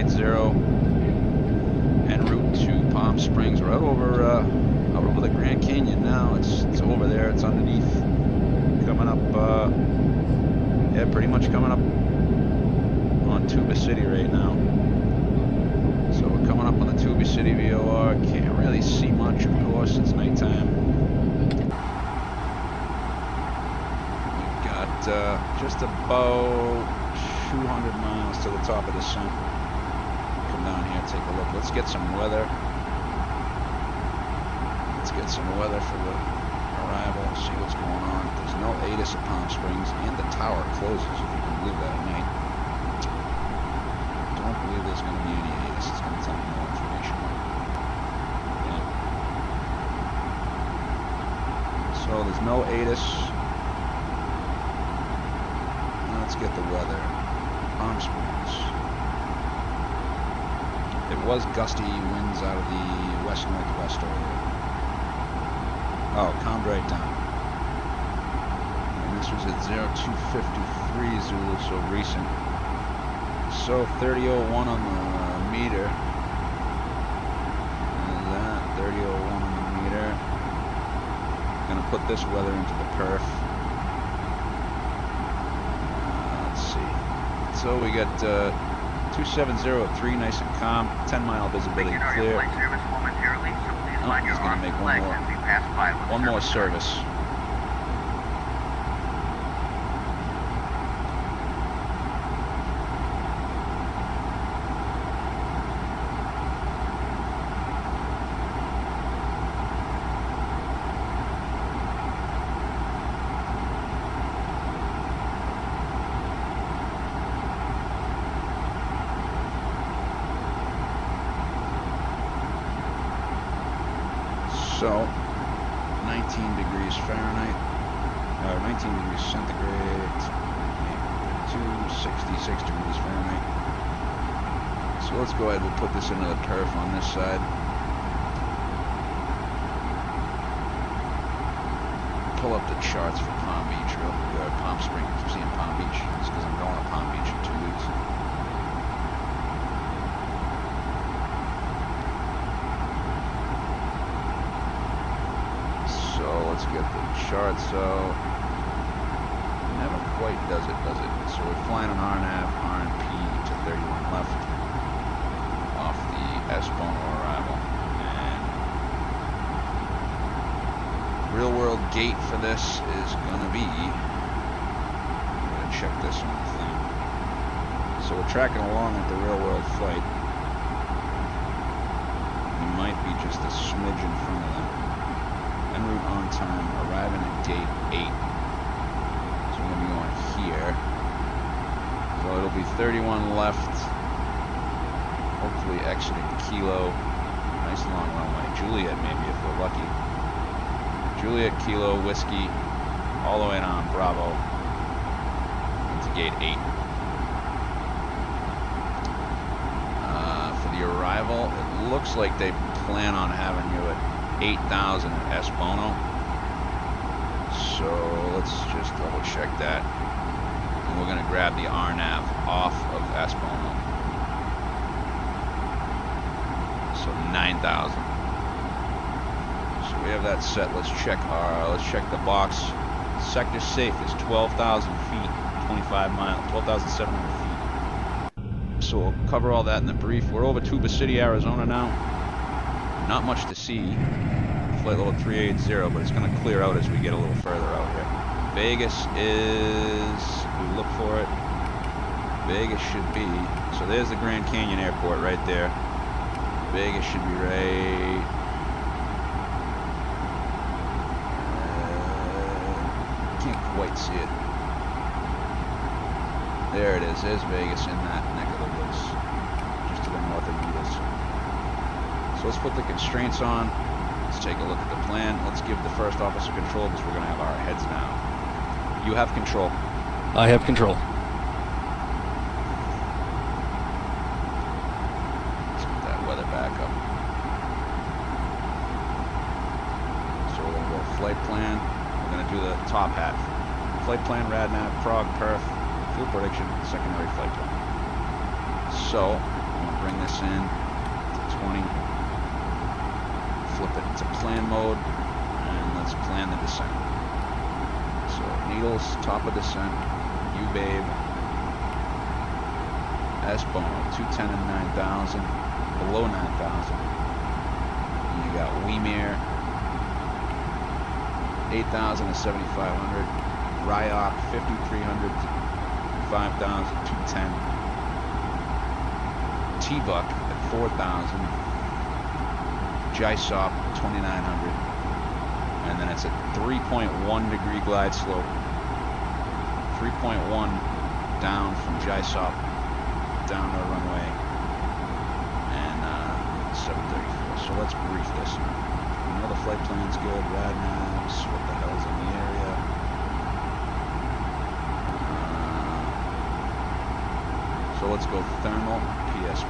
380 en route to Palm Springs. We're out over the Grand Canyon now. It's over there. It's underneath. Coming up, yeah, pretty much coming up on Tuba City right now. So we're coming up on the Tuba City VOR. Can't really see much, of course. It's nighttime. We've got just about 200 miles to the top of the sun. Come down here, take a look. Let's get some weather. Let's get some weather for the arrival. See what's going on. There's no ATIS at Palm Springs, and the tower closes, if you can believe that, at night. Don't believe there's going to be any ATIS. It's going to tell me more information. Yeah. So there's no ATIS. Now let's get the weather. Palm Springs. It was gusty winds out of the west-northwest earlier. Oh, calmed right down. And this was at 0253 Zulu, so recent. So 3001 on the meter. And that 3001 on the meter. Gonna put this weather into the perf. Let's see. So we got 2703, nice and calm. 10-mile visibility clear. Oh, he's gonna make one more service. So 19 degrees Fahrenheit, 19 degrees centigrade, 266 degrees Fahrenheit. So let's go ahead, we'll put this into the perf on this side. Pull up the charts for Palm Beach, or Palm Springs. I'm seeing Palm Beach. It's because I'm going to Palm Beach in 2 weeks. So let's get the chart. So never quite does it, does it? So we're flying an RNAV, RNP to 31 left off the Espono arrival. And real world gate for this is gonna be, I'm gonna check this on the thing. So we're tracking along with the real world flight. We might be just a smidge in front of them. En route on time, arriving at gate 8. So we're going to be going here. So it'll be 31 left. Hopefully exiting Kilo. Nice long runway. Juliet maybe if we're lucky. Juliet, Kilo, Whiskey, all the way down Bravo into gate 8. For the arrival, it looks like they plan on having you at 8,000 at Espono. So let's just double check that. And we're going to grab the RNAV off of Espono. So 9,000. So we have that set. Let's check the box. Sector safe is 12,000 feet, 25 miles, 12,700 feet. So we'll cover all that in the brief. We're over Tuba City, Arizona now. Not much to see. Flight level 380, but it's going to clear out as we get a little further out here. Vegas is, we look for it. Vegas should be, so there's the Grand Canyon Airport right there. Vegas should be right. Can't quite see it. There it is. There's Vegas in that neck of the woods, just to the north of Vegas. So let's put the constraints on. Let's take a look at the plan. Let's give the first officer control because we're going to have our heads down. You have control. I have control. Let's get that weather back up. So we're going to go flight plan. We're going to do the top hat. Flight plan, RadNav, Prague, Perth, fuel prediction, secondary flight plan. So I'm bring this in to 20. Flip it to plan mode, and let's plan the descent. So needles, top of descent, U-Babe, S-Bono, 210 and 9,000, below 9,000. And you got Weemere, 8,000 to 7,500, Ryok, 5,300 to 5,000, 210, T-Buck at 4,000, JSOP 2,900, and then it's a 3.1 degree glide slope, 3.1 down from JSOP down to the runway, and 734. So let's brief this. We know the flight plan's good, rad navs, what the hell's in the area. So let's go thermal PSP.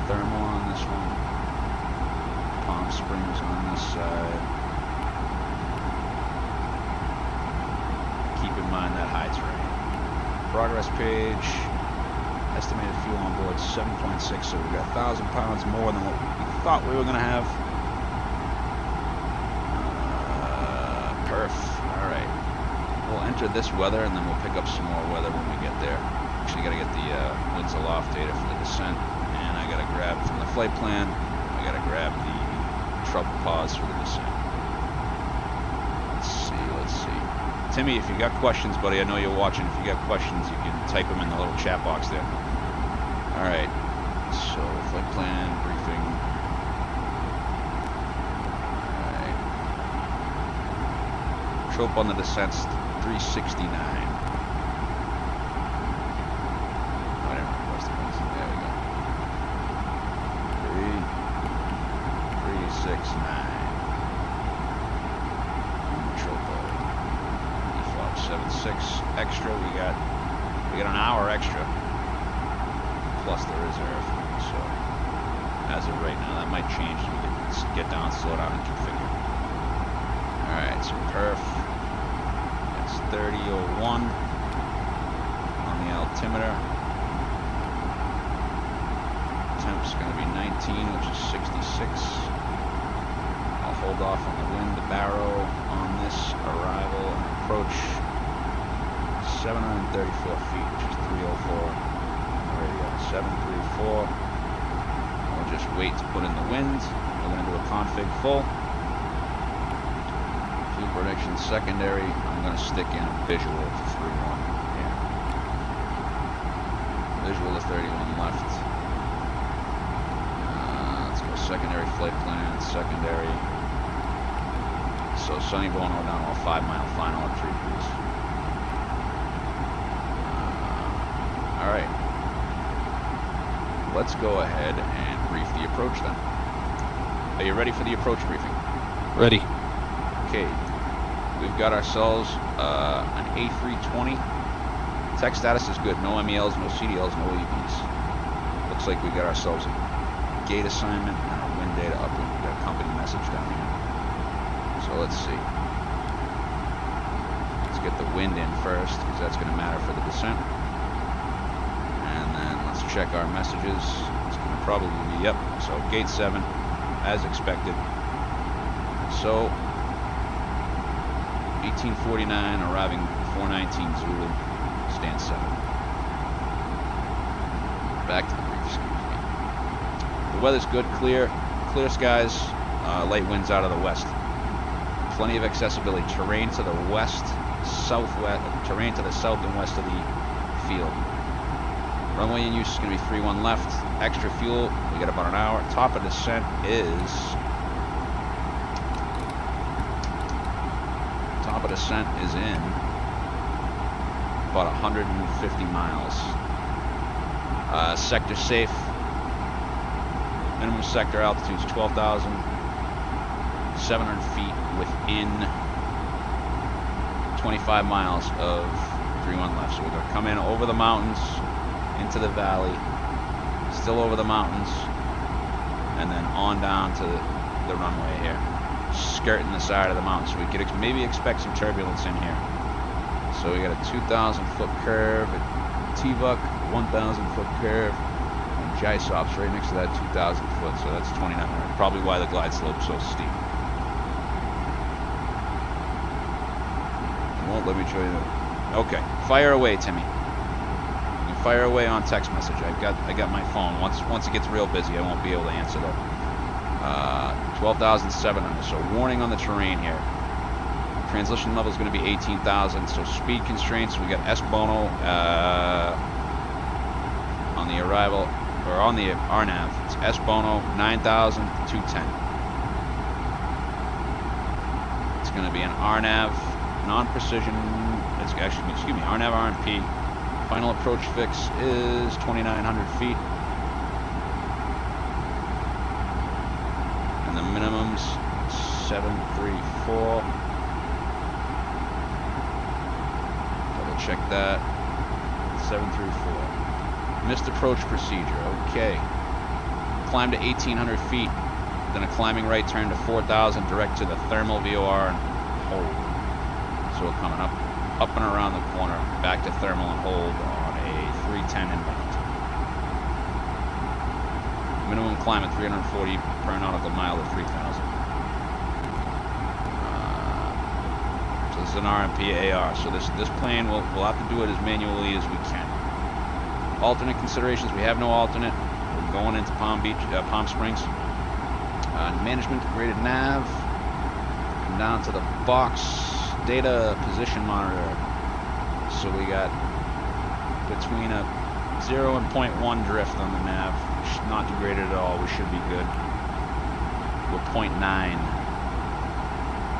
Thermal on this one, Palm Springs on this side. Keep in mind that high terrain. Progress page, estimated fuel on board 7.6, so we got 1,000 pounds more than what we thought we were going to have. Perf, alright. We'll enter this weather and then we'll pick up some more weather when we get there. Actually got to get the winds aloft data for the descent. I gotta grab from the flight plan, I gotta grab the trouble pause for the descent. Let's see. Timmy, if you got questions, buddy, I know you're watching. If you got questions, you can type them in the little chat box there. Alright, so flight plan, briefing. Alright. Trope on the descent's 369. Extra, we got an hour extra plus the reserve. So as of right now, that might change as we get down, slow down, and configure. All right, so perf. It's 30:01 on the altimeter. Temp's going to be 19, which is 66. I'll hold off on the wind, the barrow on this arrival and approach. 734 feet, which is 304. Radio 734. We'll just wait to put in the wind. We're going to do a config full. Fuel prediction secondary. I'm going to stick in a visual to 31 here. Visual to 31 left. Let's go secondary flight plan, secondary. So Sunny Bono down to a 5-mile final at 3 degrees. Alright, let's go ahead and brief the approach then. Are you ready for the approach briefing? Ready. Okay, we've got ourselves an A320. Tech status is good, no MELs, no CDLs, no EVs. Looks like we got ourselves a gate assignment and a wind data upwind. We got a company message down here. So let's see. Let's get the wind in first, because that's going to matter for the descent. Check our messages. It's going to probably be, yep, so gate 7 as expected. So 1849 arriving 419 Zulu, stand 7. Back to the brief, excuse me. The weather's good, clear skies, light winds out of the west. Plenty of accessibility. Terrain to the west, southwest, terrain to the south and west of the field. Runway in use is going to be 31 left. Extra fuel, we got about an hour. Top of descent is... Top of descent is in about 150 miles. Sector safe. Minimum sector altitude is 12,700 feet within 25 miles of 31 left. So we're going to come in over the mountains, into the valley, still over the mountains, and then on down to the runway here, skirting the side of the mountain, so we could maybe expect some turbulence in here. So we got a 2,000 foot curve at TVUC, 1,000 foot curve, and JISOP's right next to that 2,000 foot, so that's 2,900. Probably why the glide slope's so steep. It won't let me show you. Okay, fire away, Timmy. You can fire away on text message. I got my phone. Once it gets real busy, I won't be able to answer though. 12,700. So warning on the terrain here. Transition level is going to be 18,000. So speed constraints. We got S Bono on the arrival or on the RNAV. It's S Bono 9,000 210. It's going to be an RNAV non-precision. It's actually, excuse me, RNAV RMP. Final approach fix is 2,900 feet. And the minimum's 734. Double check that. 734. Missed approach procedure. Okay. Climb to 1,800 feet. Then a climbing right turn to 4,000 direct to the thermal VOR and hold. So we're coming up and around the corner, back to thermal and hold on a 310 inbound. Minimum climb at 340 per nautical mile to 3,000. So this is an RMP AR. So this plane we'll have to do it as manually as we can. Alternate considerations: we have no alternate. We're going into Palm Springs. Management graded nav. Come down to the box. Data position monitor. So we got between a 0 and 0.1 drift on the nav. Not degraded at all. We should be good. We're 0.9.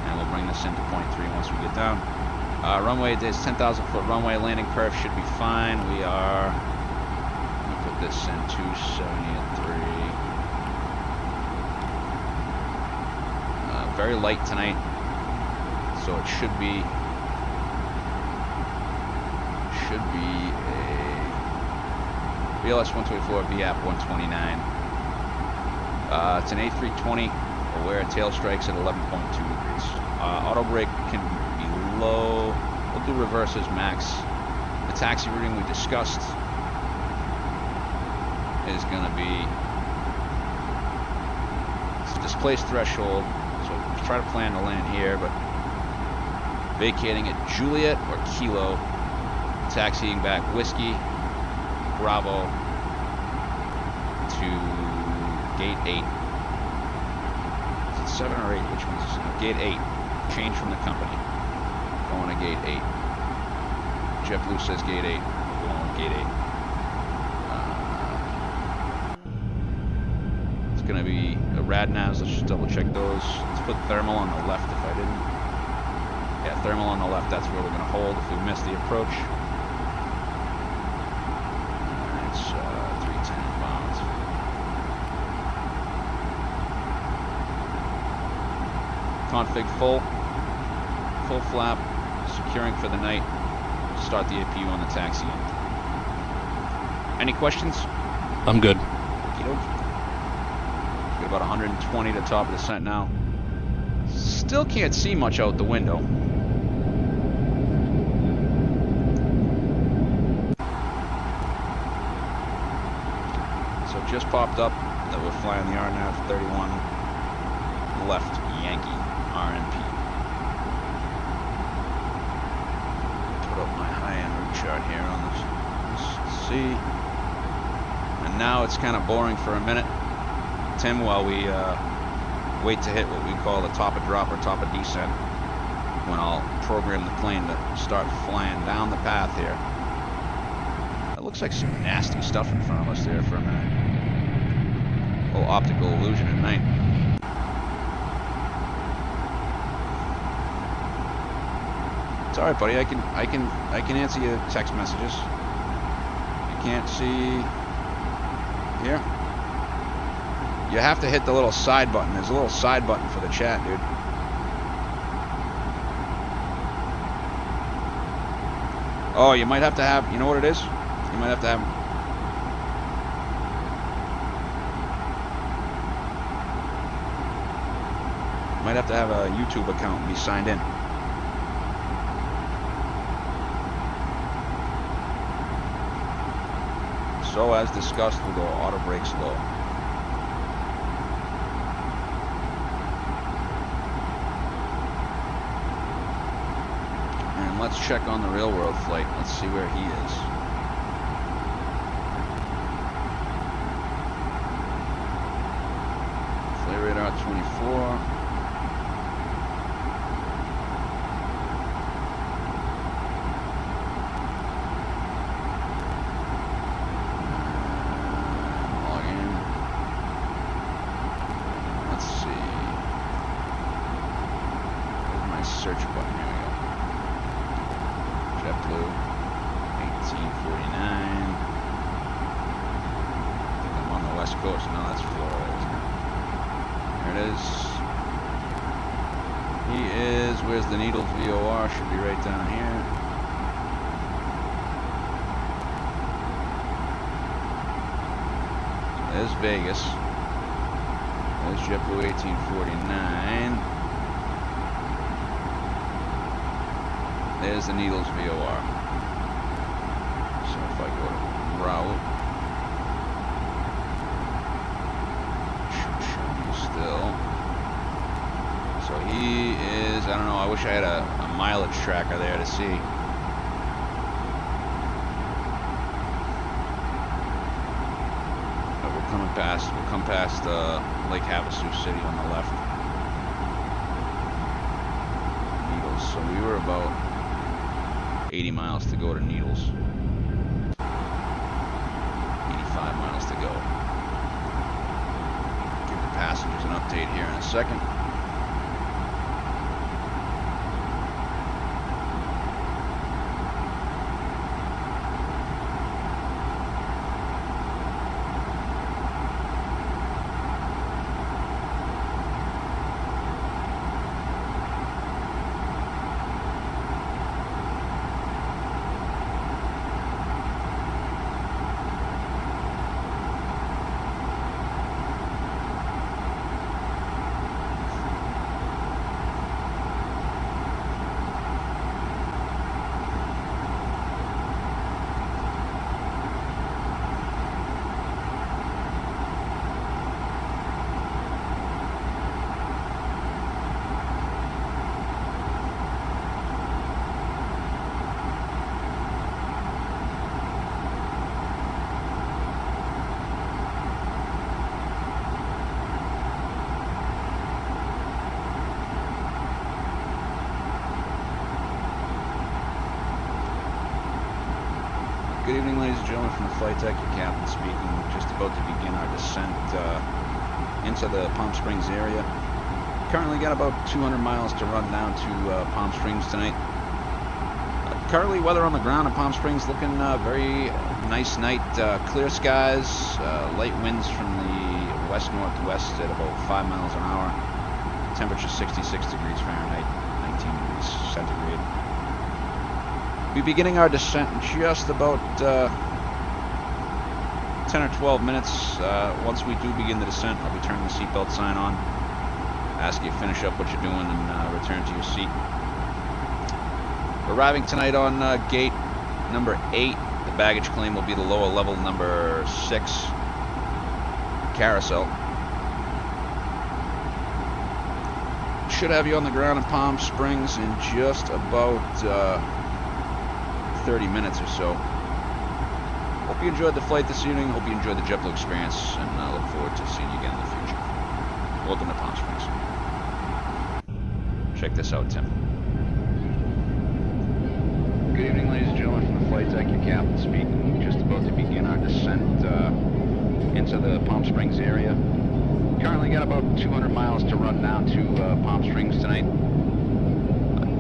And we'll bring this into 0.3 once we get down. Runway is 10,000 foot runway. Landing curve should be fine. We are, let me put this in 270 at 3. Very light tonight. So it should be a BLS 124 VAP 129. It's an A320 aware tail strikes at 11.2 degrees. Auto brake can be low. We'll do reverses max. The taxi routing we discussed is going to be displaced threshold. So try to plan to land here, but vacating at Juliet or Kilo, taxiing back Whiskey, Bravo to Gate 8. Is it 7 or 8? Which one's this? No, Gate 8. Change from the company. Going to Gate 8. JetBlue says Gate 8. We're going with Gate 8. It's going to be a RadNavs. Let's just double check those. Let's put thermal on the left if I didn't. Yeah, thermal on the left, that's where we're going to hold if we miss the approach. It's 310 inbound. Config full flap, securing for the night. Start the APU on the taxi end. Any questions? I'm good. Got about 120 to top of the descent now. Still can't see much out the window. Just popped up that we're flying the RNAV 31 left Yankee RNP. Put up my high-end route chart here on this. Let's see. And now it's kind of boring for a minute, Tim, while we wait to hit what we call the top of drop or top of descent, when I'll program the plane to start flying down the path here. It looks like some nasty stuff in front of us there for a minute. Little optical illusion at night. It's all right, buddy. I can answer your text messages. You can't see here. You have to hit the little side button. There's a little side button for the chat, dude. Oh, you might have to have. You know what it is? You might have to have. Might have to have a YouTube account and be signed in. So as discussed, we'll go auto brakes low. And let's check on the real world flight. Let's see where he is. Flight radar 24. Search button, here we go. JetBlue 1849. I think I'm on the west coast. No, that's Florida, isn't it? There it is. He is, where's the Needles VOR? Should be right down here. There's Vegas. There's JetBlue 1849. There's the Needles VOR. So if I go to route, should show me still. So he is, I don't know, I wish I had a mileage tracker there to see. But we'll come past Lake Havasu City on the left. Needles, so we were about 80 miles to go to Needles. 85 miles to go. Give the passengers an update here in a second. Good evening, ladies and gentlemen, from the flight deck. Your captain speaking. Just about to begin our descent into the Palm Springs area. Currently got about 200 miles to run down to Palm Springs tonight. Currently, weather on the ground in Palm Springs looking very nice night. Clear skies, light winds from the west-northwest at about 5 miles an hour. Temperature 66 degrees Fahrenheit, 19 degrees centigrade. We'll be beginning our descent in just about 10 or 12 minutes. Once we do begin the descent, I'll be turning the seatbelt sign on, ask you to finish up what you're doing, and return to your seat. Arriving tonight on gate number 8. The baggage claim will be the lower level number 6 carousel. Should have you on the ground in Palm Springs in just about 30 minutes or so. Hope you enjoyed the flight this evening. Hope you enjoyed the JetBlue experience, and I look forward to seeing you again in the future. Welcome to Palm Springs. Check this out, Tim. Good evening, ladies and gentlemen, from the flight deck. Your captain speaking. Just about to begin our descent into the Palm Springs area. Currently got about 200 miles to run down to Palm Springs tonight.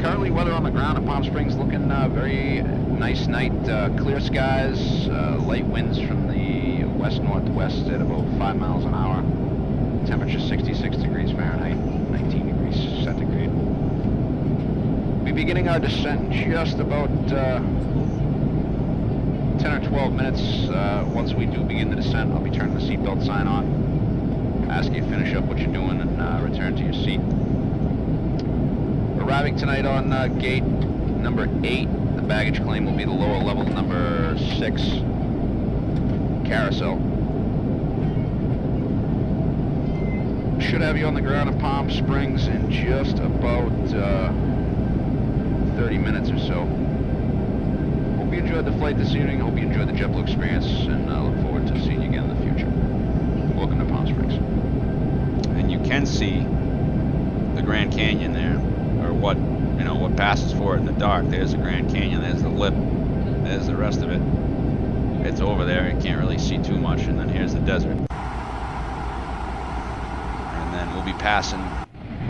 Currently, weather on the ground in Palm Springs looking very nice night. Clear skies, light winds from the west-northwest at about 5 miles an hour. Temperature 66 degrees Fahrenheit, 19 degrees centigrade. We'll be beginning our descent in just about 10 or 12 minutes. Once we do begin the descent, I'll be turning the seatbelt sign on, ask you to finish up what you're doing, and return to your seat. Arriving tonight on gate number 8. The baggage claim will be the lower level number 6 carousel. Should have you on the ground in Palm Springs in just about 30 minutes or so. Hope you enjoyed the flight this evening. Hope you enjoyed the JetBlue experience, and I look forward to seeing you again in the future. Welcome to Palm Springs. And you can see the Grand Canyon there, or what passes for it in the dark. There's the Grand Canyon. There's the lip. There's the rest of it. It's over there. You can't really see too much. And then here's the desert. And then we'll be passing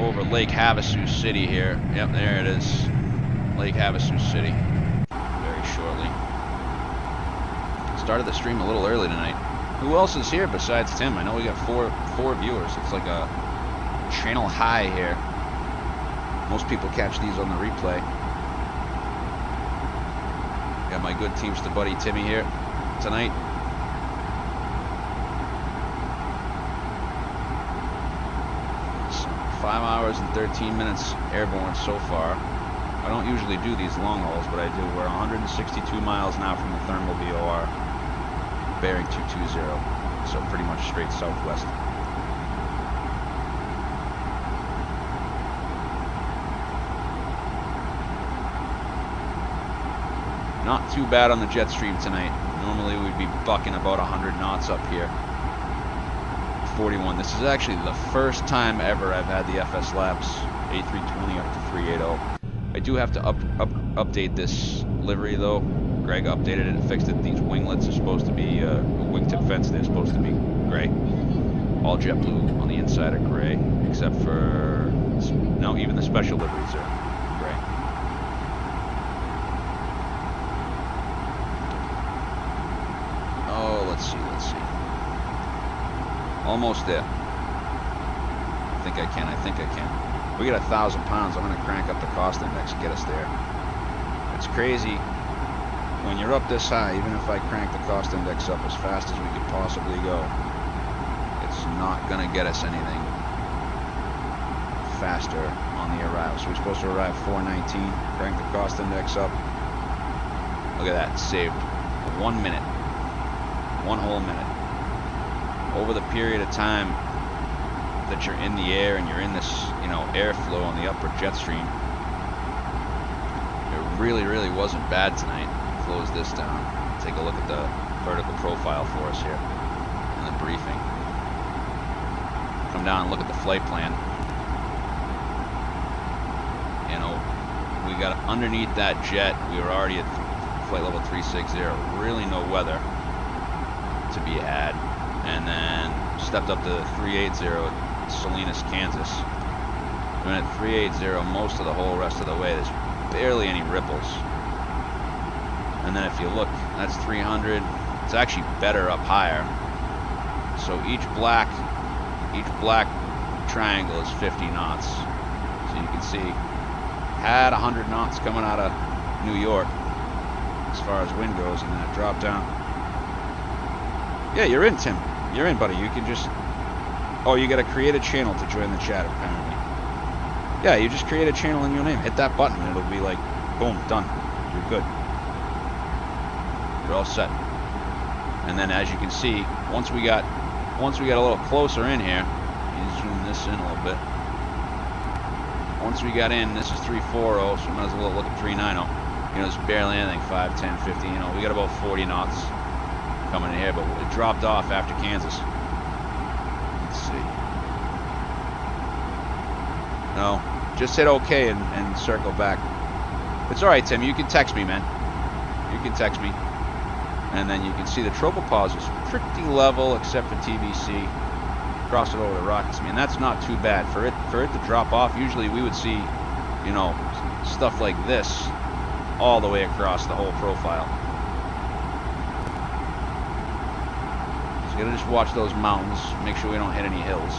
over Lake Havasu City here. Yep, there it is. Lake Havasu City. Very shortly. Started the stream a little early tonight. Who else is here besides Tim? I know we got four viewers. It's like a channel high here. Most people catch these on the replay. Got my good Teamster buddy Timmy here tonight. So 5 hours and 13 minutes airborne so far. I don't usually do these long hauls, but I do. We're 162 miles now from the thermal VOR, bearing 220, so pretty much straight southwest. Not too bad on the jet stream tonight. Normally we'd be bucking about 100 knots up here. 41. This is actually the first time ever I've had the FS Labs A320 up to 380. I do have to update this livery though. Greg updated it, fixed it. These winglets are supposed to be, wingtip fence, they're supposed to be gray. All JetBlue on the inside are gray, except for, no, even the special liveries are gray. Oh, let's see. Almost there. I think I can. We get 1,000 pounds. I'm going to crank up the cost index and get us there. It's crazy. When you're up this high, even if I crank the cost index up as fast as we could possibly go, it's not going to get us anything faster on the arrival. So we're supposed to arrive 419, crank the cost index up. Look at that, saved 1 minute. 1 whole minute. Over the period of time that you're in the air and you're in this, airflow on the upper jet stream, it really wasn't bad tonight. Close this down. Take a look at the vertical profile for us here in the briefing. Come down and look at the flight plan. We got underneath that jet. We were already at flight level 360. Really no weather to be had. And then stepped up to 380 at Salinas, Kansas. We're at 380 most of the whole rest of the way. There's barely any ripples. And then if you look, that's 300. It's actually better up higher. So each black triangle is 50 knots. So you can see, had 100 knots coming out of New York as far as wind goes, and then it dropped down. Yeah, you're in, Tim. You're in, buddy. You can just... Oh, you got to create a channel to join the chat, apparently. Yeah, you just create a channel in your name. Hit that button, and it'll be like, boom, done. You're good. You're all set. And then, as you can see, once we got a little closer in here, let me zoom this in a little bit. Once we got in, this is 340, so we might as well look at 390. There's barely anything, 5, 10, 15. We got about 40 knots coming in here, but it dropped off after Kansas. Let's see. No, just hit OK and circle back. It's all right, Tim. You can text me, man. You can text me. And then you can see the tropopause is pretty level except for TBC. Cross it over the rockets. I mean, that's not too bad. For it to drop off, usually we would see, stuff like this all the way across the whole profile. So you gotta just watch those mountains, make sure we don't hit any hills,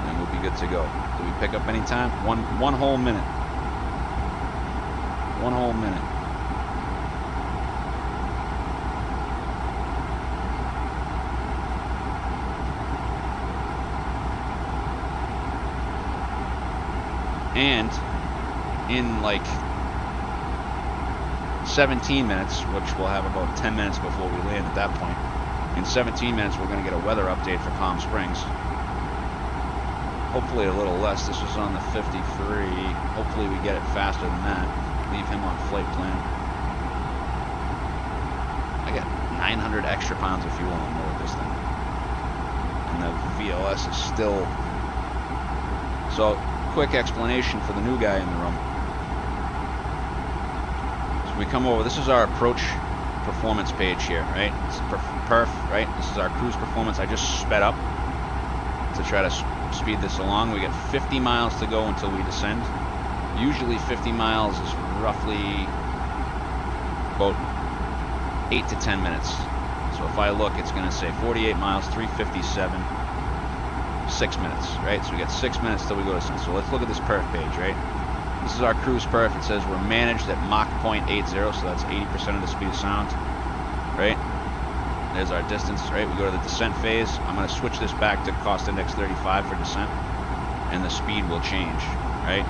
and we'll be good to go. Do we pick up any time? One whole minute. 1 whole minute. And in like 17 minutes, which we'll have about 10 minutes before we land at that point, In 17 minutes, we're going to get a weather update for Palm Springs. Hopefully a little less. This was on the 53. Hopefully we get it faster than that. Leave him on flight plan. I got 900 extra pounds of fuel on board this thing. And the VLS is still... So, quick explanation for the new guy in the room. So we come over, this is our approach performance page here, right? It's perf, right? This is our cruise performance. I just sped up to try to speed this along. We got 50 miles to go until we descend. Usually 50 miles is roughly about 8 to 10 minutes. So if I look, it's going to say 48 miles, 357, 6 minutes, right? So we got 6 minutes till we go descend. So let's look at this perf page, right? This is our cruise perf. It says we're managed at Mach 0.80, so that's 80% of the speed of sound, right? There's our distance, right? We go to the descent phase. I'm going to switch this back to cost index 35 for descent, and the speed will change, right?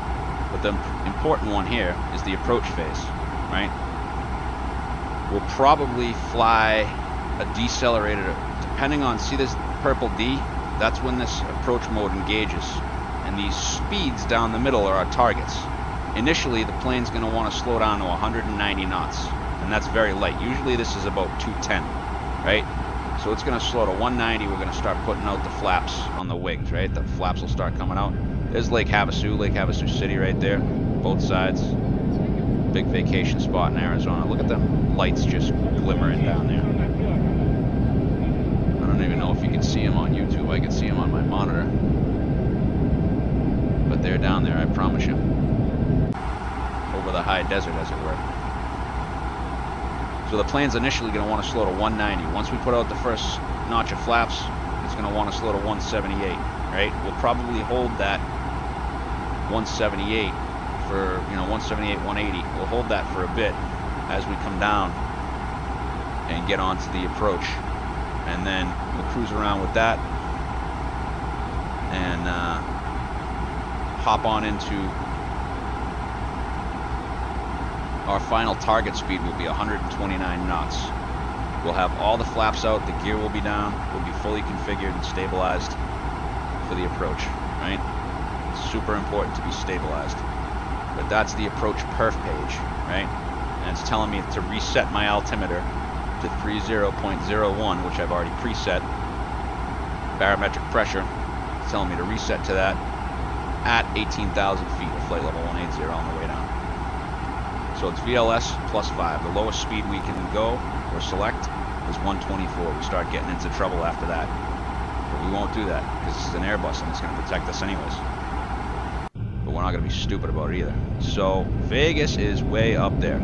But the important one here is the approach phase, right? We'll probably fly a decelerator, depending on, see this purple D? That's when this approach mode engages. And these speeds down the middle are our targets. Initially, the plane's going to want to slow down to 190 knots, and that's very light. Usually this is about 210, right? So it's going to slow to 190. We're going to start putting out the flaps on the wings, right? The flaps will start coming out. There's Lake Havasu City right there, both sides. Big vacation spot in Arizona. Look at them lights just glimmering down there. I don't even know if you can see them on YouTube. I can see them on my monitor. But they're down there, I promise you. Over the high desert, as it were. So the plane's initially going to want to slow to 190. Once we put out the first notch of flaps, it's going to want to slow to 178, right? We'll probably hold that 178 for, 178, 180. We'll hold that for a bit as we come down and get onto the approach. And then we'll cruise around with that and hop on into our final target speed will be 129 knots. We'll have all the flaps out, the gear will be down, we'll be fully configured and stabilized for the approach, right? It's super important to be stabilized. But that's the approach perf page, right? And it's telling me to reset my altimeter to 30.01, which I've already preset. Barometric pressure, it's telling me to reset to that at 18,000 feet of flight level 180 on the way down. So it's VLS plus 5. The lowest speed we can go or select is 124. We start getting into trouble after that. But we won't do that because this is an Airbus and it's going to protect us anyways. But we're not going to be stupid about it either. So Vegas is way up there.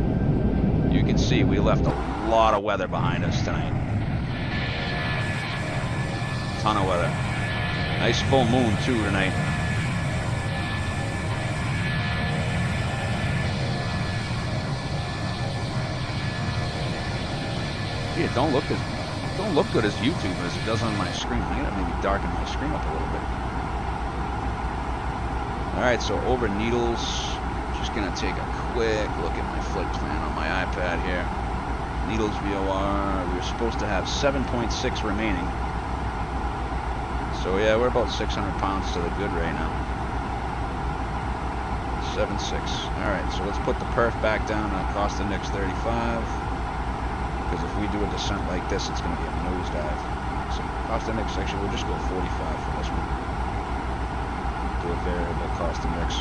You can see we left a lot of weather behind us tonight. Ton of weather. Nice full moon too tonight. It don't look good as YouTube as it does on my screen. I gotta maybe darken my screen up a little bit. Alright, so over Needles, just gonna take a quick look at my flight plan on my iPad here. Needles VOR, we were supposed to have 7.6 remaining. So yeah, we're about 600 pounds to the good right now. 7.6. Alright, so let's put the perf back down on cost index 35. Because if we do a descent like this, it's going to be a nosedive. So cost index, actually, we'll just go 45 for this one. Do a variable cost index.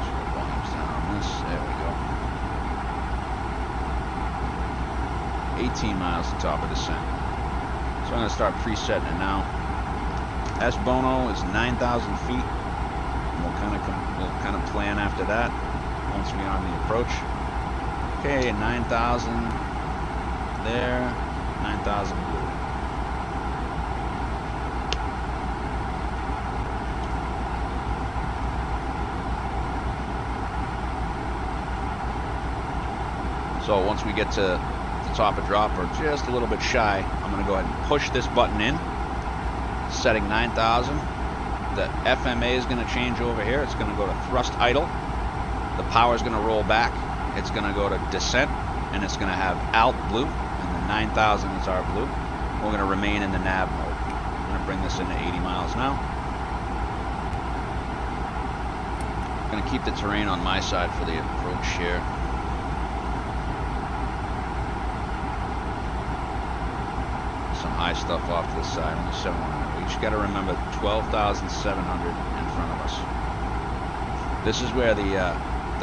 So volume's down on this. There we go. 18 miles to top of descent. So I'm going to start presetting it now. S Bono is 9,000 feet. We'll kind of plan after that once we are on the approach. Okay, 9,000 there, 9,000 blue. So once we get to the top of drop, or just a little bit shy, I'm going to go ahead and push this button in, setting 9,000. The FMA is going to change over here. It's going to go to thrust idle. The power is going to roll back. it's going to go to descent, and it's going to have alt blue, and the 9,000 is our blue. We're going to remain in the nav mode. I'm going to bring this into 80 miles now. I'm going to keep the terrain on my side for the approach here. Some high stuff off to the side, only 700. We just got to remember 12,700 in front of us. This is where the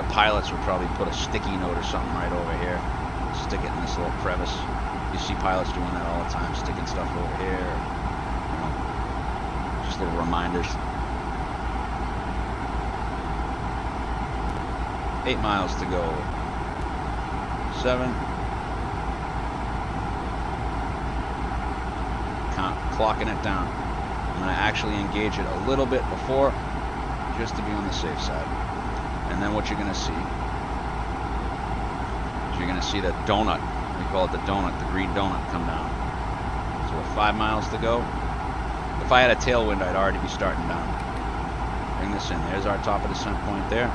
pilots would probably put a sticky note or something right over here. Stick it in this little crevice. You see pilots doing that all the time, sticking stuff over here. You know, just little reminders. 8 miles to go. 7. Clocking it down. I'm going to actually engage it a little bit before, just to be on the safe side. And then what you're going to see is you're going to see the donut. We call it the donut, the green donut come down. So with 5 miles to go. If I had a tailwind, I'd already be starting down. Bring this in. There's our top of descent point there.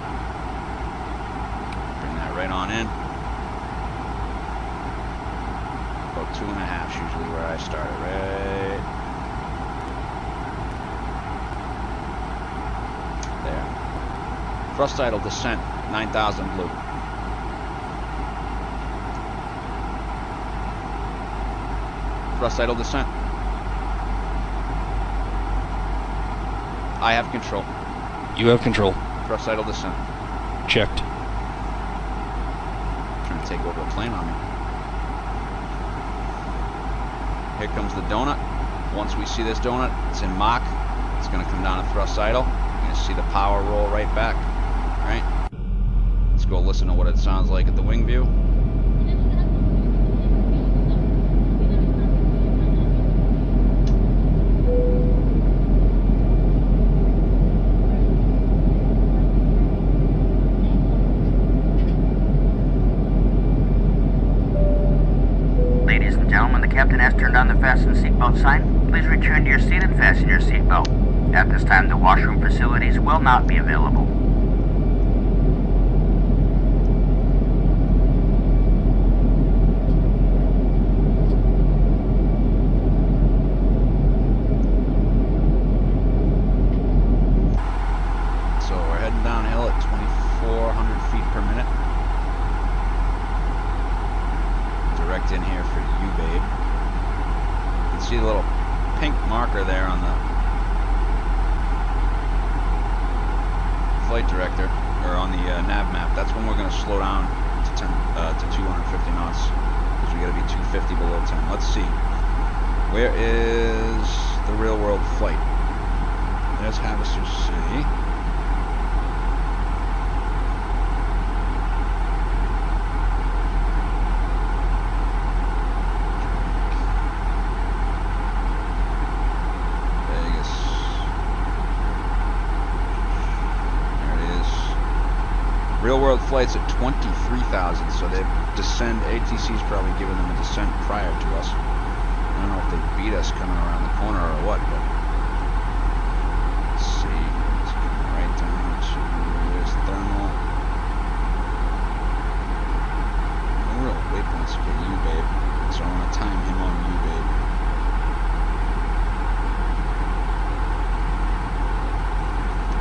Bring that right on in. About 2.5 is usually where I started. Right there. Thrust idle descent, 9,000 blue. Thrust idle descent. I have control. You have control. Thrust idle descent. Checked. Trying to take over the plane on me. Here comes the donut. Once we see this donut, it's in Mach. It's going to come down to thrust idle. You're going to see the power roll right back. Right? Let's go listen to what it sounds like at the wing view. Captain has turned on the fasten seatbelt sign. Please return to your seat and fasten your seatbelt. At this time, the washroom facilities will not be available. So we're heading downhill at 2,400 feet per minute. Direct in here for you, babe. See the little pink marker there on the flight director, or on the nav map. That's when we're going to slow down to 250 knots, because we got to be 250 below 10. Let's see. Where is the real world flight? There's Havasu City. Real world flights at 23,000, so they descend. ATC's probably giving them a descent prior to us. I don't know if they beat us coming around the corner or what, but let's see. It's coming right down to this thermal. No real waypoints for you, babe. So I want to time him on you, babe.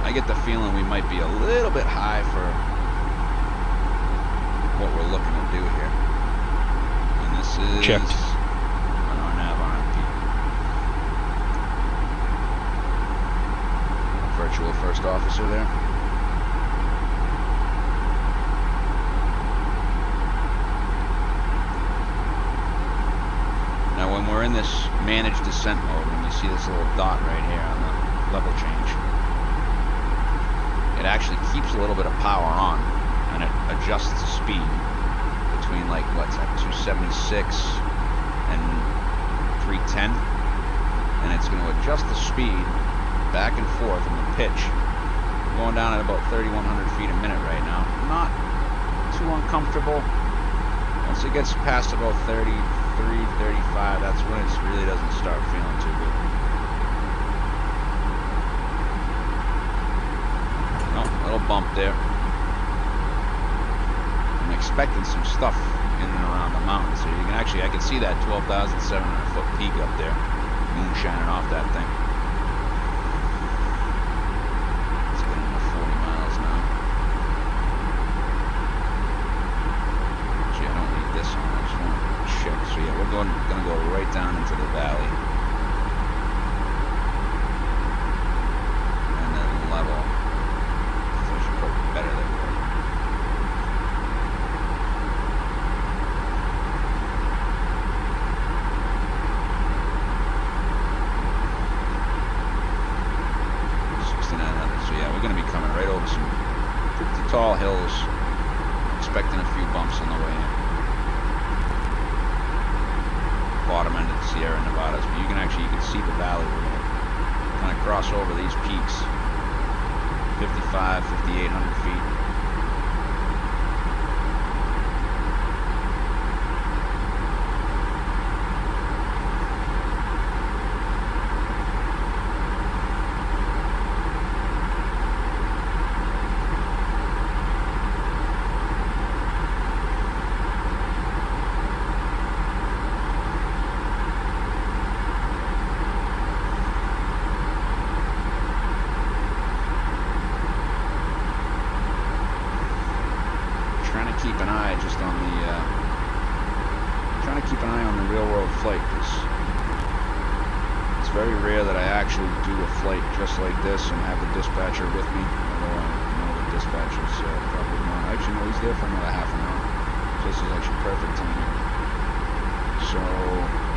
I get the feeling we might be a little bit high for what we're looking to do here. And this is checked on our nav RMP. Virtual first officer there. Now when we're in this managed descent mode, when you see this little dot right here on the level change, it actually keeps a little bit of power on, and it adjusts the speed between, like, what's that, 276 and 310, and it's going to adjust the speed back and forth in the pitch. We're going down at about 3,100 feet a minute right now. Not too uncomfortable. Once it gets past about 33, 35, that's when it really doesn't start feeling too good. Little bump there. I'm expecting some stuff in and around the mountain. So you can actually, I can see that 12,700 foot peak up there, moon shining off that thing. It's getting to 40 miles now. Gee, I don't need this on. I just want to check. So yeah, we're gonna go right down into the valley. And then level. So I should put it better than we were. Tall hills, expecting a few bumps on the way in. Bottom end of the Sierra Nevadas, but you can see the valley. We're going to kind of cross over these peaks, 5,800 feet. Keep an eye on the real world flight, because it's very rare that I actually do a flight just like this and have the dispatcher with me. Although I know the dispatcher's probably not. Actually, no, he's there for another half an hour. So this is actually perfect timing. So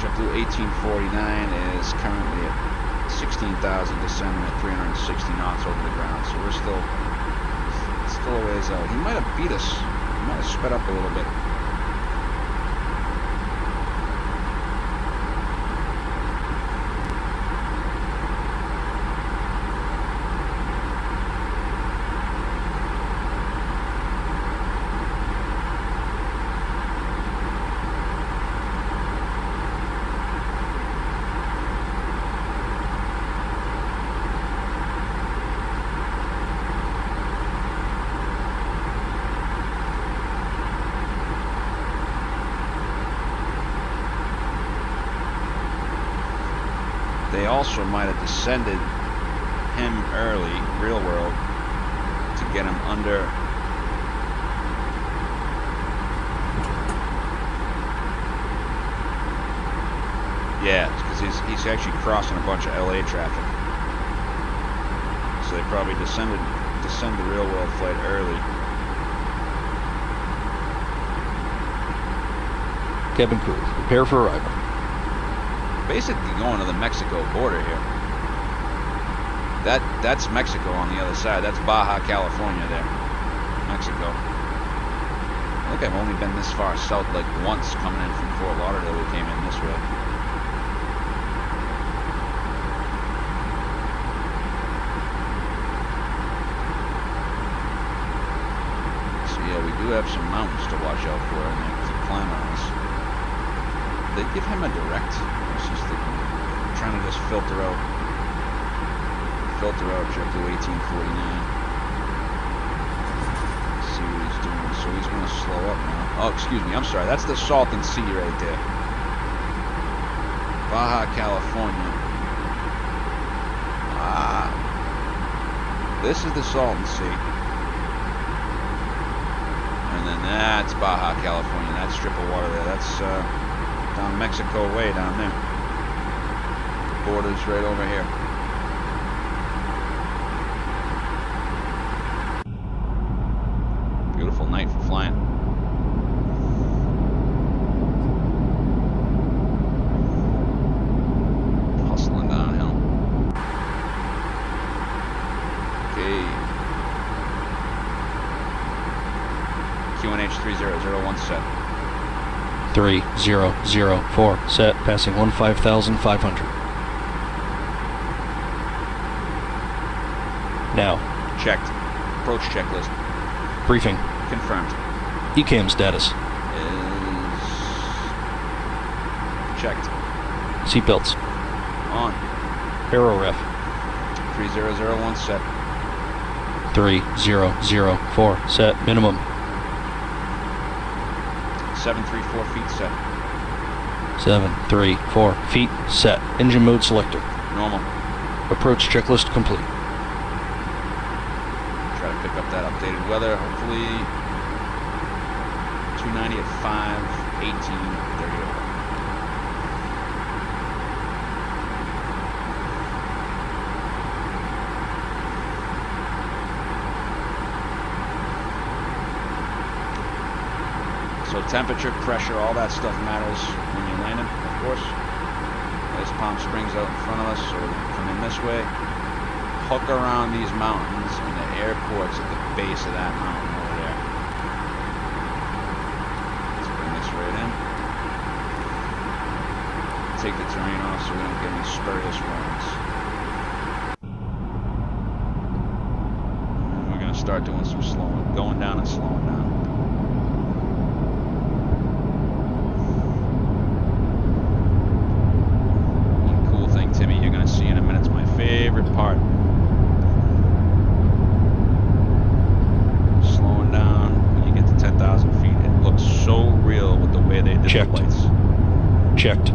JetBlue 1849 is currently at 16,000, descending at 360 knots over the ground. So we're still a ways out. He might have beat us. He might have sped up a little bit. They also might have descended him early, real world, to get him under. Yeah, because he's actually crossing a bunch of LA traffic. So they probably descend the real world flight early. Cabin crew, prepare for arrival. Basically going to the Mexico border here. That's Mexico on the other side. That's Baja California there. Mexico. I think I've only been this far south like once coming in from Fort Lauderdale. We came in this way. So yeah, we do have some mountains to watch out for and they keep climbing on us. They give him a direct. Trying to just filter out JetBlue 1849. See what he's doing. So he's going to slow up now. Oh, excuse me. I'm sorry. That's the Salton Sea right there. Baja California. This is the Salton Sea. And then that's Baja California. That strip of water there. That's down Mexico way down there. Borders right over here. Beautiful night for flying. Hustling downhill. Okay. QNH 3001 set. 3004 set, passing 15,500. Now. Checked. Approach checklist. Briefing. Confirmed. ECAM status. Is checked. Seatbelts. On. Aero ref. 3001 set. 3004 set, minimum. 734 feet set. 734 feet set. Engine mode selector. Normal. Approach checklist complete. Try to pick up that updated weather. Hopefully 290 at 5, 18, 30. So temperature, pressure, all that stuff matters when you're landing, of course. There's Palm Springs out in front of us, so we're gonna come in this way. Hook around these mountains, and the airport's at the base of that mountain over there. Let's bring this right in. Take the terrain off so we don't get any spurious runs. And we're gonna start doing some slowing, going down and slowing down. Timmy, you're going to see in a minute, it's my favorite part. Slowing down when you get to 10,000 feet. It looks so real with the way they did Checked. the lights. Checked.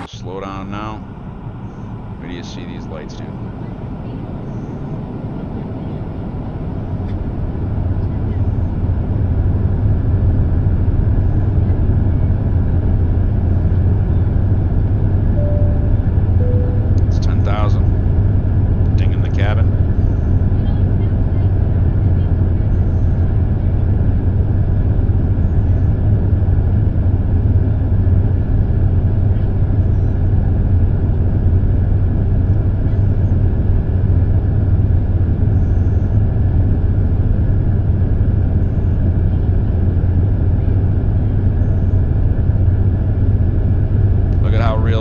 Slow down now. Where do you see these lights, dude? It's 10,000. Ding in the cabin.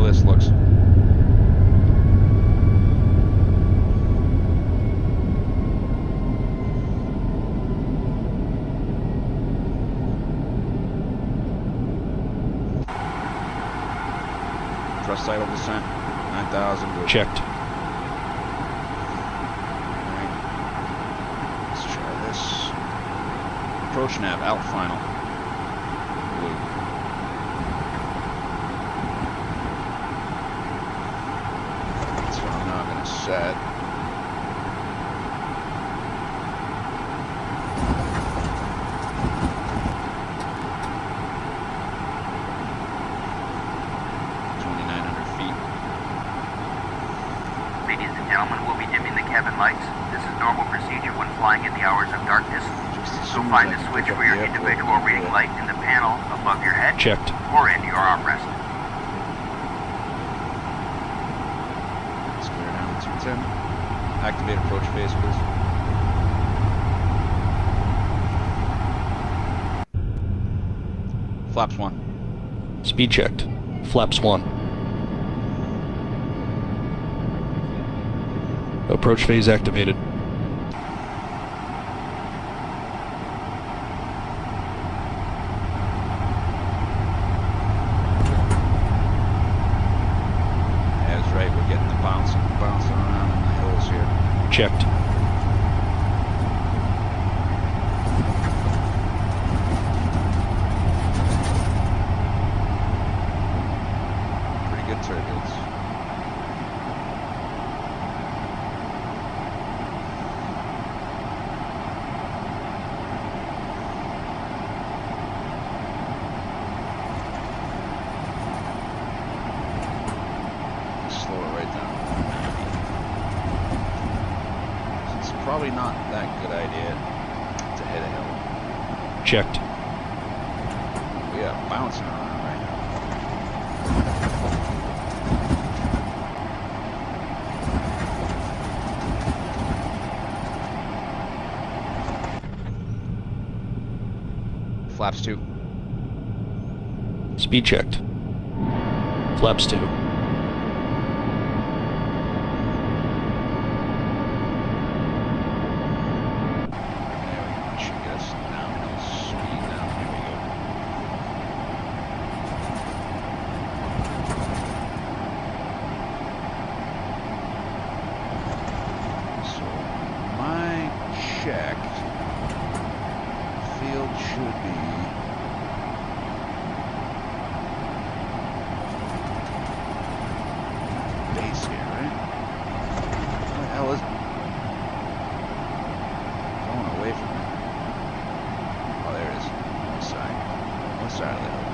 This looks. Thrust idle descent, 9,000. Checked. Alright. Let's try this. Approach nav, out final. Blue. Set. Ladies and gentlemen, we'll be dimming the cabin lights. This is normal procedure when flying in the hours of darkness. You'll find the switch for your individual reading light in the panel above your head. Checked. Or in your armrest. Let's clear down 210. Activate approach phase, please. Flaps 1. Speed checked. Flaps 1. Approach phase activated. That's right, we're getting the bouncing around in the hills here. Checked. Pretty good turbulence. Slow it right down. It's probably not that good idea to hit a hill. Checked. We are bouncing around right now. Flaps 2. Speed checked. Flaps 2. other side of the hill.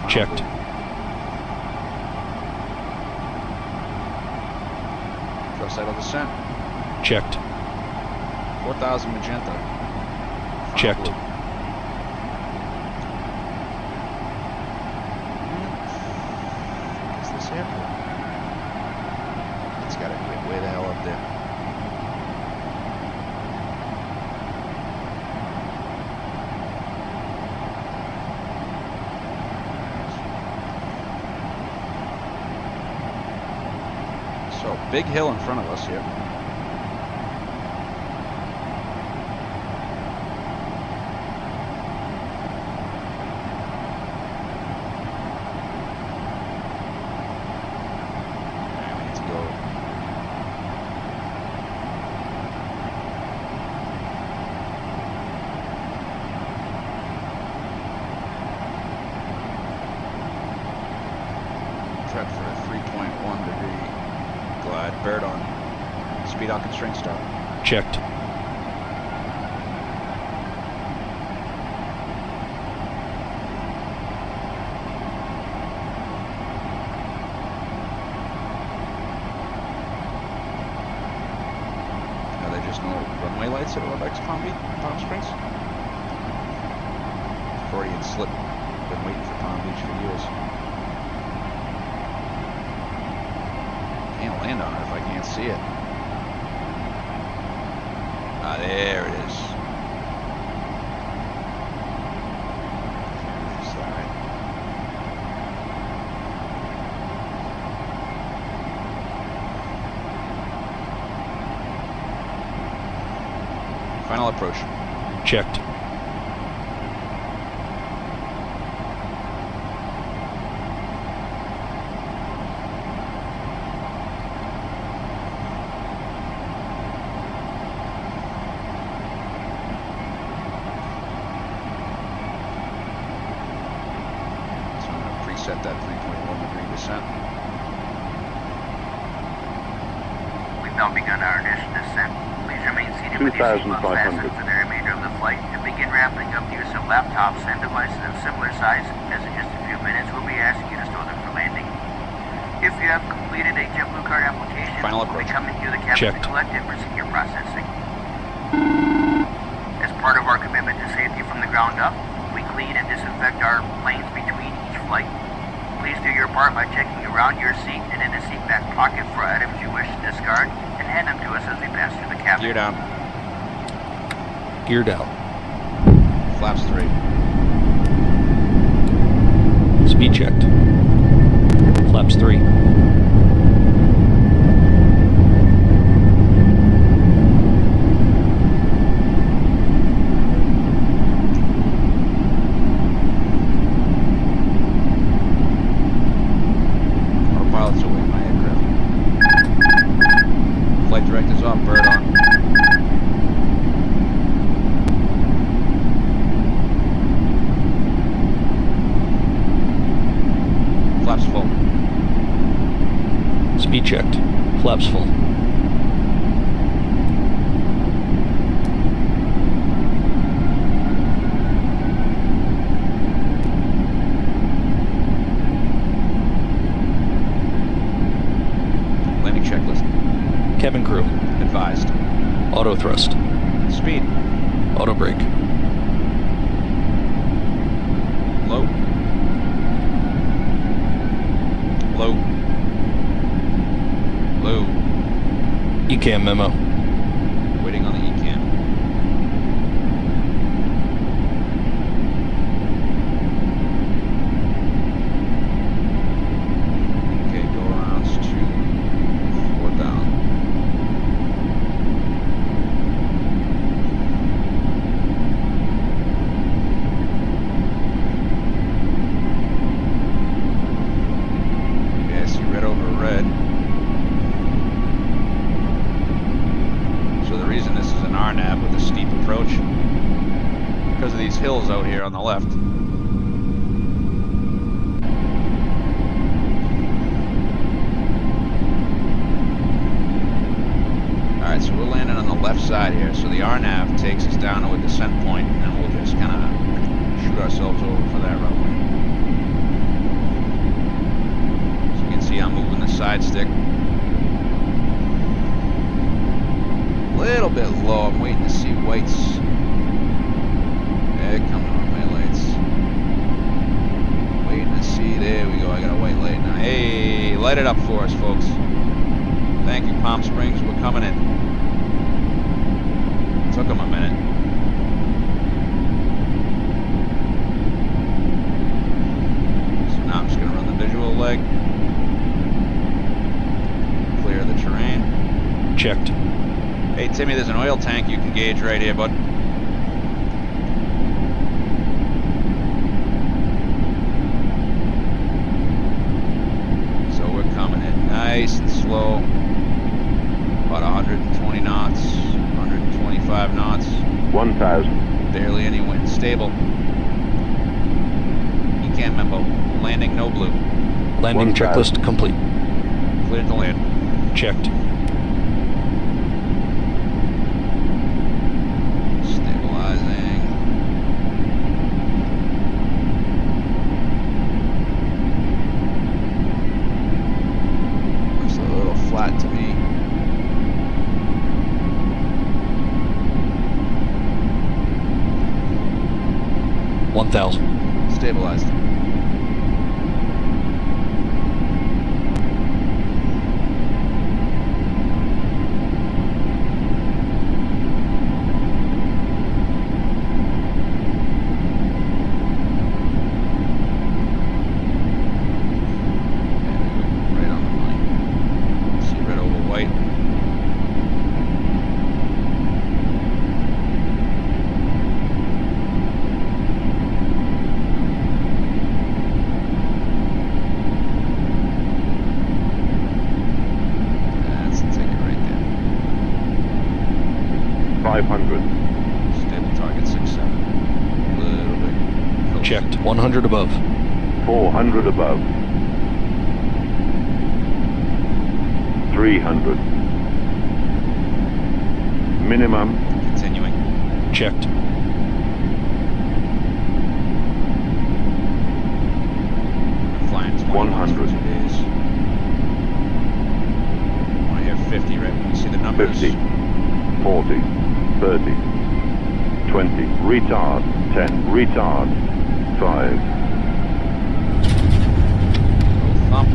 Checked. Cross side of descent. Checked. 4,000 magenta. Checked. Blue. Is this airport? It's gotta be way the hell up there. So, big hill in front of us here. And we need to go. Prep for a 3.1 degree glide, bird on. Speed out constraint start. Checked. Are there just no runway lights at Orbex Palm Springs? Freudian slip. Been waiting for Palm Beach for years. Can't land on it if I can't see it. Ah, there it is. Slide. Final approach. Checked. Set that 3.1 degree descent. We've now begun our initial descent. Please remain seated with your seatbelt fastened for the remainder of the flight and begin wrapping up the use of laptops and devices of similar size, as in just a few minutes we'll be asking you to store them for landing. If you have completed a JetBlue card application, Final we'll be approach. coming to the cabin Checked. to collect it for secure processing. As part of our commitment to safety from the ground up, we clean and disinfect our planes between each flight. Please do your part by checking around your seat and in the seat back pocket for items you wish to discard, and hand them to us as we pass through the cabin. Gear down. Gear down. Flaps 3. Speed checked. Flaps 3. Autopilot's away my aircraft. Flight director's off, bird on. checked. Flaps full. Landing checklist. Cabin crew. Advised. Auto thrust. Speed. Auto brake. Low. Low. Low. ECAM memo. Waiting on the ECAM. Okay, go arounds to 4,000. Okay, I see red over red. So the reason this is an RNAV with a steep approach, because of these hills out here on the left. Alright, so we're landing on the left side here, so the RNAV takes us down to a descent point, and then we'll just kind of shoot ourselves over for that runway. So you can see I'm moving the side stick. Little bit low. I'm waiting to see whites. Yeah, coming on my lights. Waiting to see. There we go. I got a white light now. Hey, light it up for us, folks. Thank you, Palm Springs. We're coming in. Took them a minute. So now I'm just going to run the visual leg. Clear the terrain. Checked. Hey Timmy, there's an oil tank you can gauge right here, bud. So we're coming in nice and slow. About 120 knots, 125 knots. 1,000. Barely any wind. Stable. ECAM memo. Landing no blue. Landing 1,000. checklist complete. Cleared to land. Checked. Flat to me. $1,000. Stabilized. That's the ticket right there. 500. Stable target 6-7. A little bit close. Checked. 100 above. 400 above. 300. Minimum. Continuing. Checked. I'm flying 20 miles for 2 days. I want to hear 50 right when we see the numbers. 50. 40. 30. 20. Retard. 10. Retard. 5. Little thump.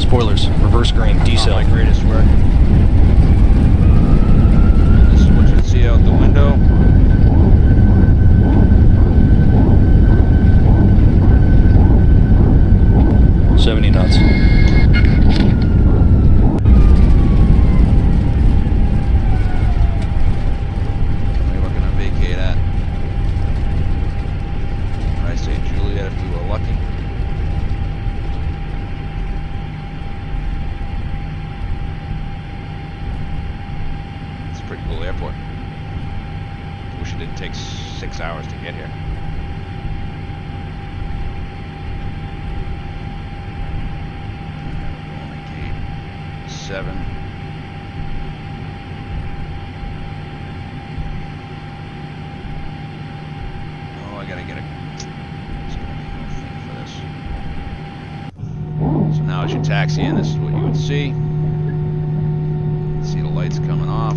Spoilers. Reverse green. Not my Decel. greatest work. This is what you see out the window. $70 knots. Maybe we're gonna vacate at. I say Juliet if we were lucky. It's a pretty cool airport. Wish it didn't take 6 hours to get here. Going to gate. 37. Oh, I gotta get a... It's gonna be no thing for this. So now as you taxi in, this is what you would see. See the lights coming off.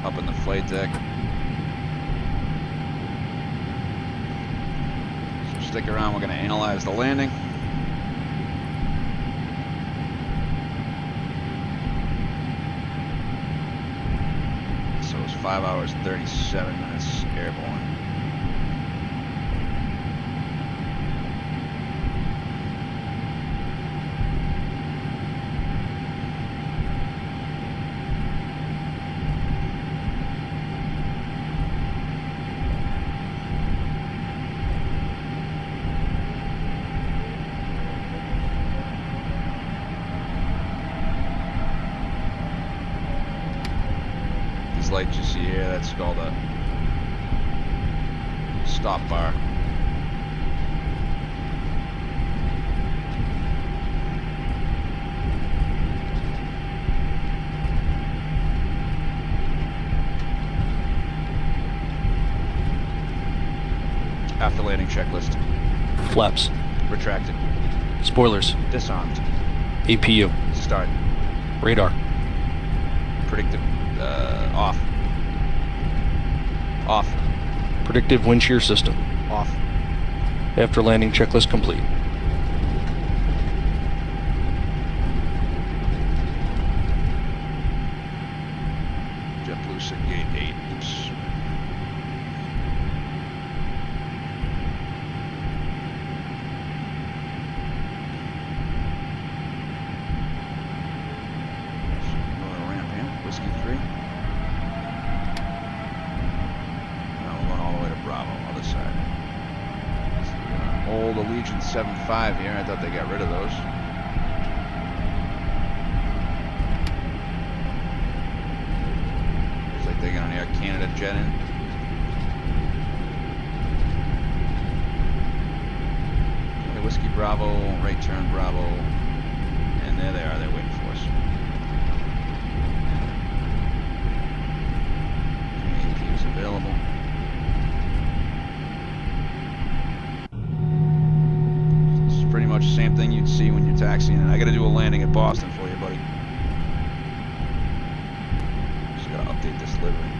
Up in the flight deck. So stick around, we're going to analyze the landing. So it's 5 hours and 37 minutes airborne. Light you see here, that's called a stop bar. After landing checklist. Flaps. Retracted. Spoilers. Disarmed. APU. Start. Radar. Predictive. Off. Off. Predictive wind shear system. Off. After landing checklist complete. JetBlue set gate 8. Oops. Whiskey 3. Now we're going all the way to Bravo, other side. So we got an old Allegiant 7.5 here. I thought they got rid of those. Looks like they got an Air Canada jet in. Okay, Whiskey Bravo, right turn Bravo. And there they are, they're waiting for us. Available. This is pretty much the same thing you'd see when you're taxiing, and I gotta do a landing at Boston for you, buddy. Just gotta update this livery.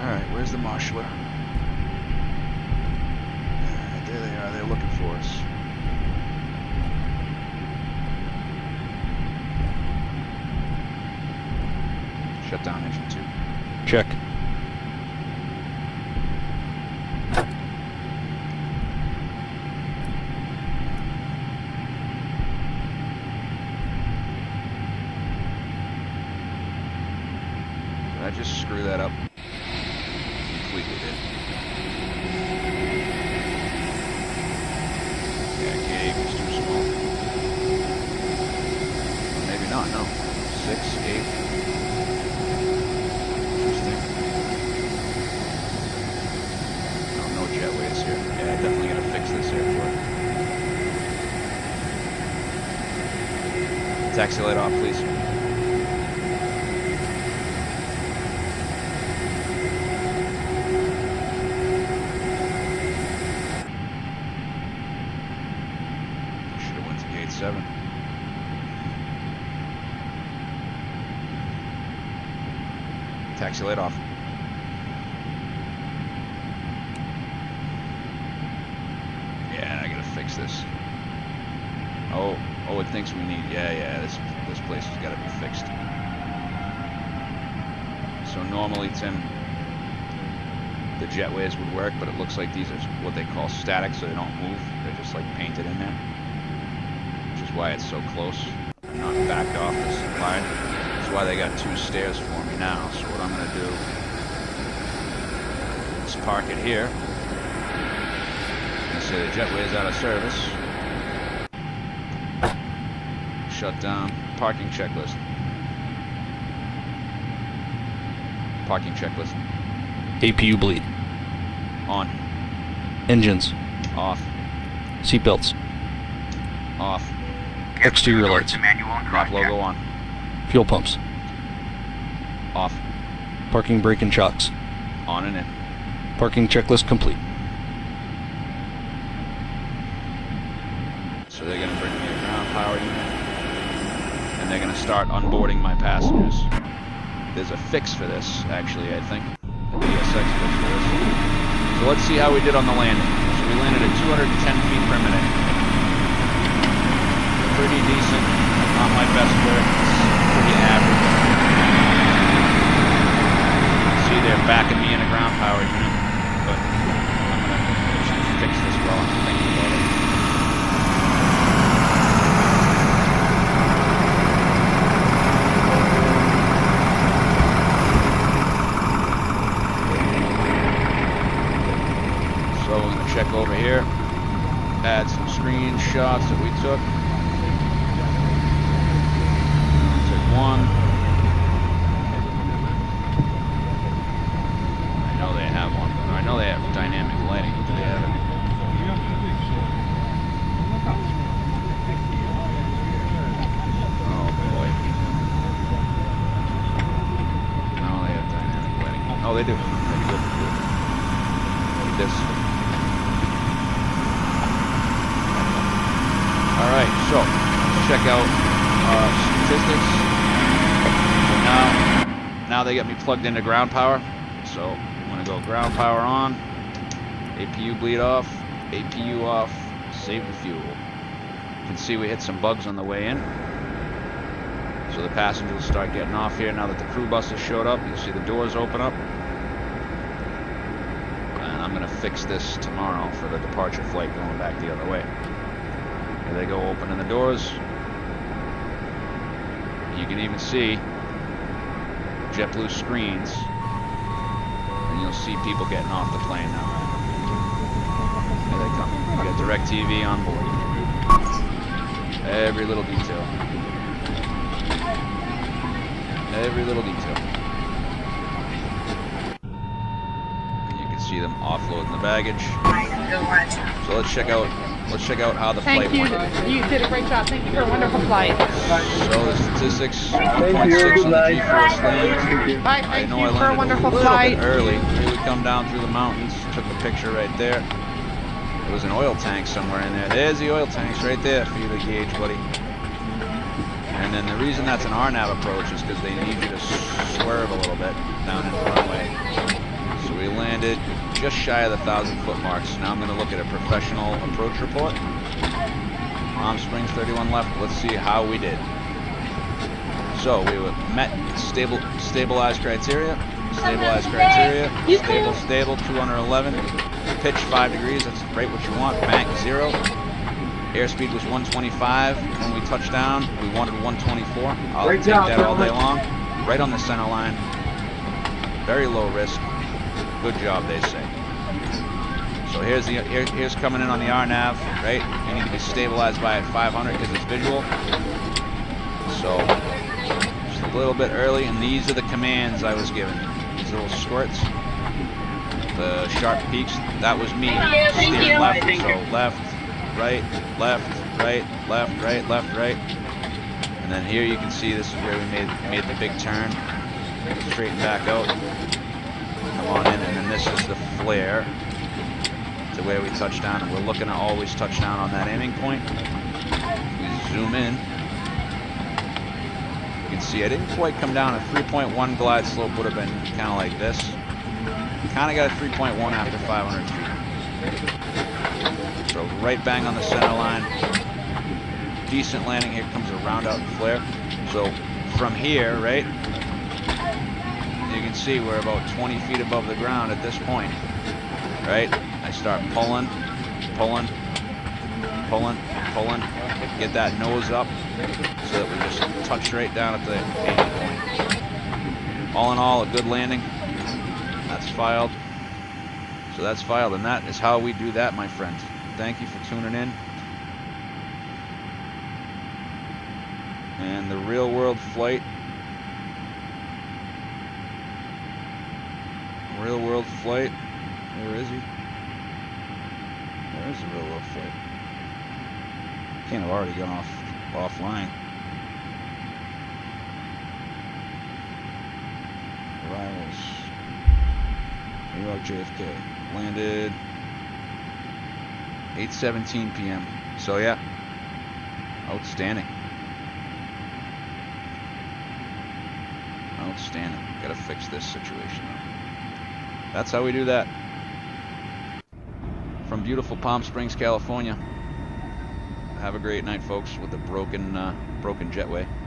Alright, where's the marshaller? Alright, there they are, they're looking for us. Shut down engine 2. Check. Did I just screw that up? Completely did. Yeah, gauge was too small. Or maybe not, no. 6, 8. Jetways here. Yeah, definitely gonna fix this airport. Taxi light off, please. Should have went to gate 7. Taxi light off. Fix this. Oh, it thinks we need. Yeah. This place has got to be fixed. So normally, Tim, the jetways would work, but it looks like these are what they call static, so they don't move. They're just like painted in there, which is why it's so close. I'm not backed off this line. That's why they got 2 stairs for me now. So what I'm gonna do is park it here. So the jetway is out of service. Shut down. Parking checklist. Parking checklist. APU bleed. On. Engines. Off. Seatbelts. Off. Exterior lights. Manual and Map cross-check. logo on. Fuel pumps. Off. Parking brake and shocks. On and in. Parking checklist complete. So they're going to bring me a ground power unit, and they're going to start unboarding my passengers. There's a fix for this, actually, I think. The DSX fix for this. So let's see how we did on the landing. So we landed at 210 feet per minute. Pretty decent. Not my best work. It's pretty average. See, they're backing me in a ground power unit, but I'm going to fix this while I'm thinking about it. So we're going to check over here, add some screenshots that we took. Took one. I know they have one. I know they have dynamic lighting. Do they have it? Oh boy. No, they have dynamic lighting. Oh, they do. Okay, good. Look at this. Alright, so let's check out statistics. So now they got me plugged into ground power. So I'm going to go ground power on, APU bleed off, APU off, save the fuel. You can see we hit some bugs on the way in. So the passengers will start getting off here now that the crew buses showed up. You'll see the doors open up. And I'm going to fix this tomorrow for the departure flight going back the other way. Here they go opening the doors. You can even see JetBlue screens. And you'll see people getting off the plane now. Here they come. We got DirecTV on board. Every little detail. Every little detail. And you can see them offloading the baggage. So let's check out how the flight Thank you. went. You did a great job. Thank you for a wonderful flight. So the statistics, 1.6 on the GeForce land. Bye. I Thank know you I for a landed wonderful a little flight. bit early. Here we come down through the mountains. Took a picture right there. There was an oil tank somewhere in there. There's the oil tanks right there for you to gauge, buddy. And then the reason that's an RNAV approach is because they need you to swerve a little bit down into the runway. So we landed just shy of the 1,000-foot mark. So now I'm going to look at a professional approach report. Palm Springs 31 left. Let's see how we did. So we met stabilized criteria. Stabilized criteria. Stable, 211. Pitch 5 degrees. That's right what you want. Bank 0. Airspeed was 125. When we touched down, we wanted 124. I'll take that all day long. Right on the center line. Very low risk. Good job, they say. So here's coming in on the RNAV, right? You need to be stabilized by 500 because it's visual. So just a little bit early, and these are the commands I was given. These little squirts, the sharp peaks. That was me steering left. So left, right, left, right, left, right, left, right. And then here you can see this is where we made the big turn. Straighten back out. Come on in, and then this is the flare to where we touch down, and we're looking to always touch down on that aiming point. We zoom in. You can see I didn't quite come down. A 3.1 glide slope would have been kind of like this. Kind of got a 3.1 after 500 feet. So right bang on the center line. Decent landing. Here comes a round out flare. So from here, right, you can see we're about 20 feet above the ground at this point, right? I start pulling, get that nose up so that we just touch right down at the aiming point. All in all, a good landing. That's filed. So that's filed, and that is how we do that, my friend. Thank you for tuning in. And the real world flight. Real world flight. Where is he? There's the real world flight. Can't have already gone offline. Arrivals. New York JFK. Landed 8:17 p.m. So yeah, outstanding. Outstanding. Gotta fix this situation though. That's how we do that. From beautiful Palm Springs, California. Have a great night, folks, with the broken jetway.